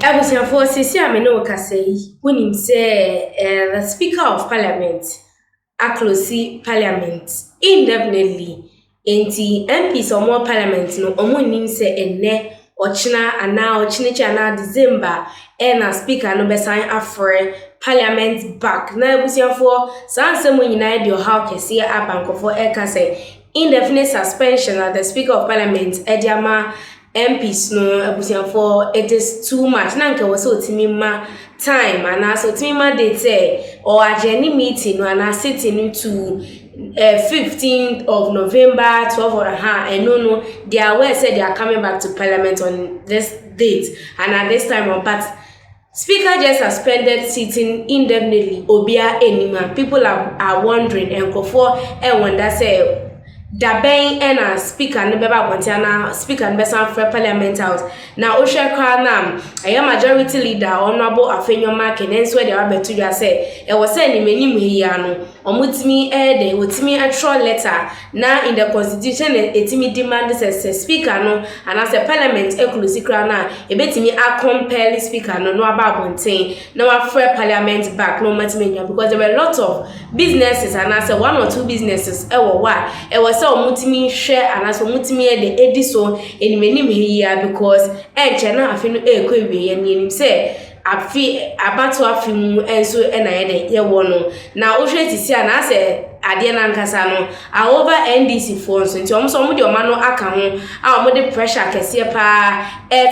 Abusiafo sisi amene okasa yi wonim say the speaker of parliament close parliament indefinitely enti MPs or more parliament no omo nim say enne ochina ana ochinichi ana December na speaker no besan afre parliament back na abusiafo sansemo nyina de how kese abankofo say indefinite suspension at the speaker of parliament ediama MPs no abusiafo it is too much na nke was otimi ma time and so otimi ma date say or agenda meeting no and sitting to 15th of November 12 or and no they are aware said they are coming back to parliament on this date and at this time on but speaker just suspended sitting indefinitely obia enima people are wondering and for and wonder say Daben and speaker no beba bontiana speaker no besan for parliament house na ohwe kwa na aye majority leader honorable Afenyoma Kenenso de abetu ya say e was say ni menim hiya no omutimi de otimi atro letter na in the constitution etimi demand say speaker no and as a parliament close kra na e betimi compel speaker no aba bonten na wa for parliament back no matimi because there were a lot of businesses and as one or two businesses e was so mutimi share and as mutimi de ediso enimenim here because chena afi no ekwewe ye nim say afi abato afi mu enso na ye wono na ohwe tisi na say ade na nkasa no over NDC for so nti omso mo de omano aka ho a mo de pressure kese pa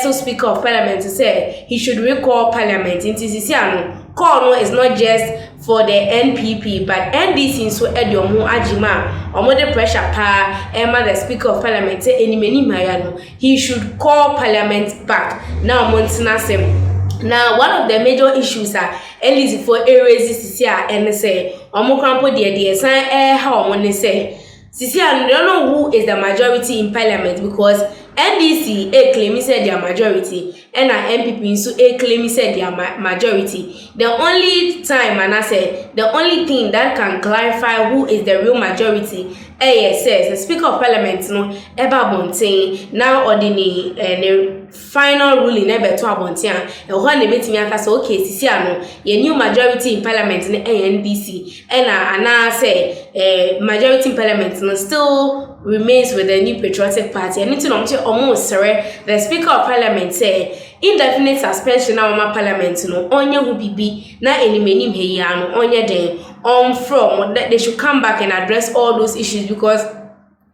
to speaker of parliament say he should recall parliament nti sisi ano call no is not just for the NPP but NDC so ediomo ajima omo de pressure pa ema the speaker of parliament say enimeni maya no he should call parliament back now montina sem. Now one of the major issues are NDC for areas sisi and say omo krampo de san how omo say sisi I don't know who is the majority in parliament because NDC claim said their majority and MPP so claim said their majority. The only time and I said the only thing that can clarify who is the real majority says the speaker of parliament no eba bonten now ordinary the final ruling ebe to abonten e ho na betimi aka say okay sisi ano ye new majority in parliament na NDC and na say majority in parliament no still remains with the New Patriotic Party and into almost the speaker of parliament say indefinite suspension na my parliament no onye hu bibi na enimenim heya no onye den from they should come back and address all those issues because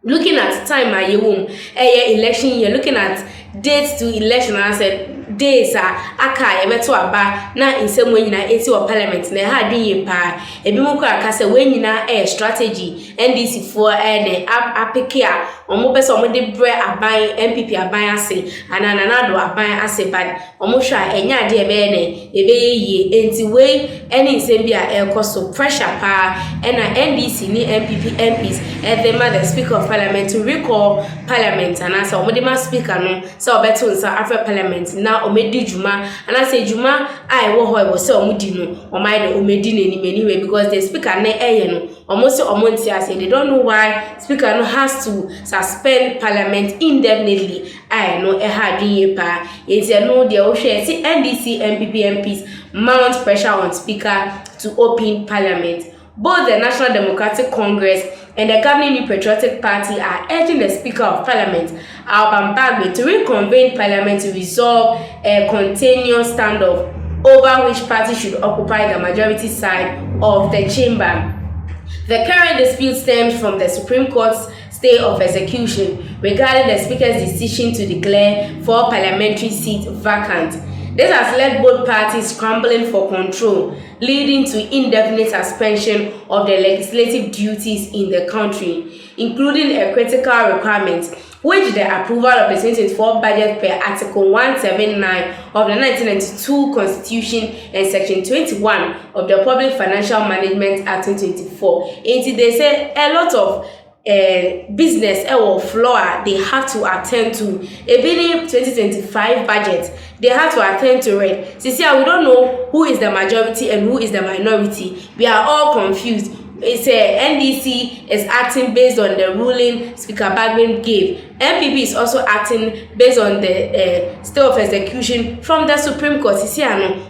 looking at time ayewum election year looking at dates to election and I said days aka ebeto aba na insem nyina eti wa parliament na ha dwen pa ebi mu kwa aka se nyina strategy NDC for the apeke a omo pese omo de bre aban MPP aban ase anana do aban ase bad omo hwa enya de ebe ne ebe yie enti we any insem bia ekoso pressure pa na NDC ni MPP MPs them the speaker of parliament to recall parliament and as omo de ma speaker no so obeto nsa after parliament na omedi juma and I say juma I wo ho e wo say omudi no omai de omedi anyway because the speaker na no almost omonti as they don't know why speaker no has to suspend parliament indefinitely I know had pa is no the ohwe see NDC MPP MPs mount pressure on speaker to open parliament. Both the National Democratic Congress and the governing New Patriotic Party are urging the Speaker of Parliament, Bagbin, to reconvene Parliament to resolve a continuous standoff over which party should occupy the majority side of the chamber. The current dispute stems from the Supreme Court's stay of execution regarding the Speaker's decision to declare 4 parliamentary seats vacant. This has led both parties scrambling for control, leading to indefinite suspension of the legislative duties in the country, including a critical requirement, which the approval of the 2024 budget per Article 179 of the 1992 Constitution and Section 21 of the Public Financial Management Act 2024. And they say a lot of business or floor they have to attend to. A 2025 budget they have to attend to it. See, we don't know who is the majority and who is the minority. We are all confused. It's NDC is acting based on the ruling Speaker Bagbin gave. NPP is also acting based on the stay of execution from the Supreme Court.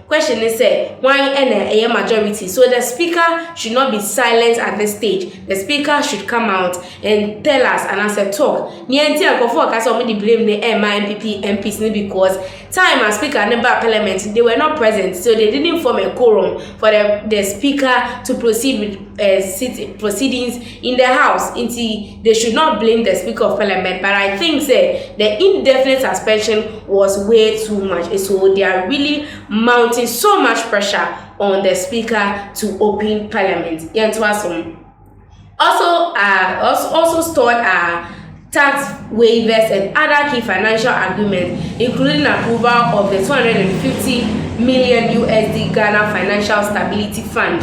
Question is why a majority? So the speaker should not be silent at this stage. The speaker should come out and tell us and answer talk. Niente before case somebody blame the NPP MPs because time as speaker in the parliament they were not present, so they didn't form a quorum for the speaker to proceed with proceedings in the house. They should not blame the speaker of parliament, but I think the indefinite suspension was way too much, so they are really mounting so much pressure on the speaker to open parliament. Also stored tax waivers and other key financial agreements, including approval of the 250 million USD Ghana Financial Stability Fund.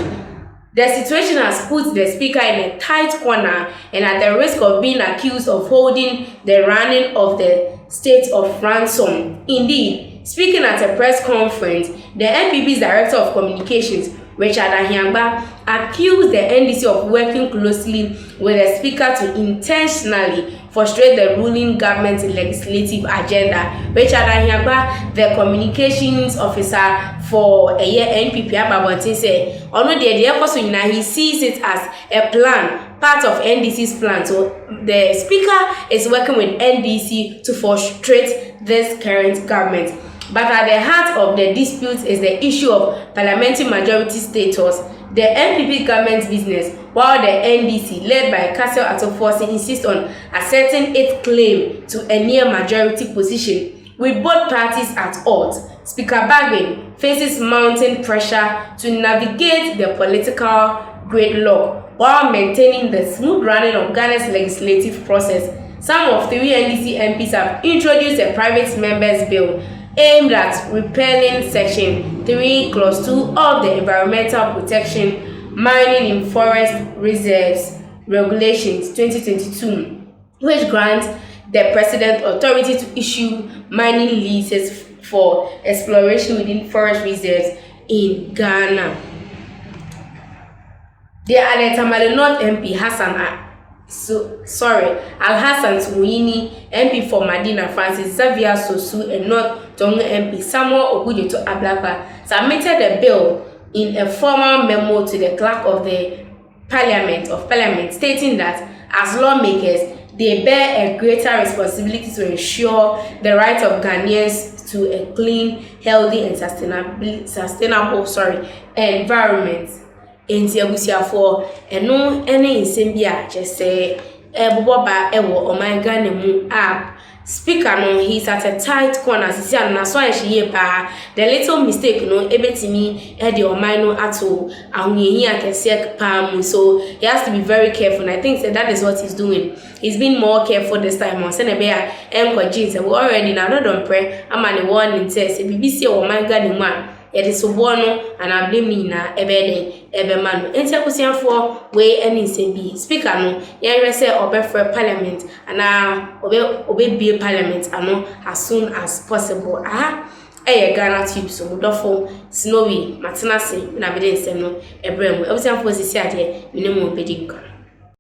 The situation has put the speaker in a tight corner and at the risk of being accused of holding the running of the state of ransom. Indeed, speaking at a press conference, the NPP's Director of Communications, Richard Ahiangba, accused the NDC of working closely with the speaker to intentionally frustrate the ruling government's legislative agenda. Richard Ahiangba, the communications officer for a year NPP, said, he sees it as a plan, part of NDC's plan. So the speaker is working with NDC to frustrate this current government. But at the heart of the dispute is the issue of parliamentary majority status, the NPP government's business, while the NDC, led by Castle Atoforsi, insists on asserting its claim to a near majority position. With both parties at odds, Speaker Bagbin faces mounting pressure to navigate the political gridlock while maintaining the smooth running of Ghana's legislative process. Some of 3 NDC MPs have introduced a private members' bill aimed at repealing Section 3, Clause 2 of the Environmental Protection, Mining in Forest Reserves Regulations 2022, which grants the President authority to issue mining leases for exploration within forest reserves in Ghana. The Tamale North MP Al-Hassan Suwini, MP for Madina Francis Xavier Sosu, and North Tonga MP Samuel Ogujoto Ablakwa submitted a bill in a formal memo to the clerk of the Parliament stating that as lawmakers they bear a greater responsibility to ensure the right of Ghanaians to a clean, healthy, and sustainable environment. Enti abusiafo eno ene insembia jese boboba ewo omanga nemu app speaker no he's at a tight corner sisi na so ahye pa the little mistake no ebetimi e de omai no ato ahunyehi akese pa mu, so he has to be very careful, and I think that is what he's doing. He's been more careful this time on senebea enko we already na no don pray amane warning say BBC omanga nemu it is sobono and I blame na ebe man. Enti akusiafo we any be speaker no ye say obefre parliament and obe be parliament ano as soon as possible. Ghanatube so mudofo snowy matenase na bede nsem no ebrem abusiafo sisi ade minemu bedi nka.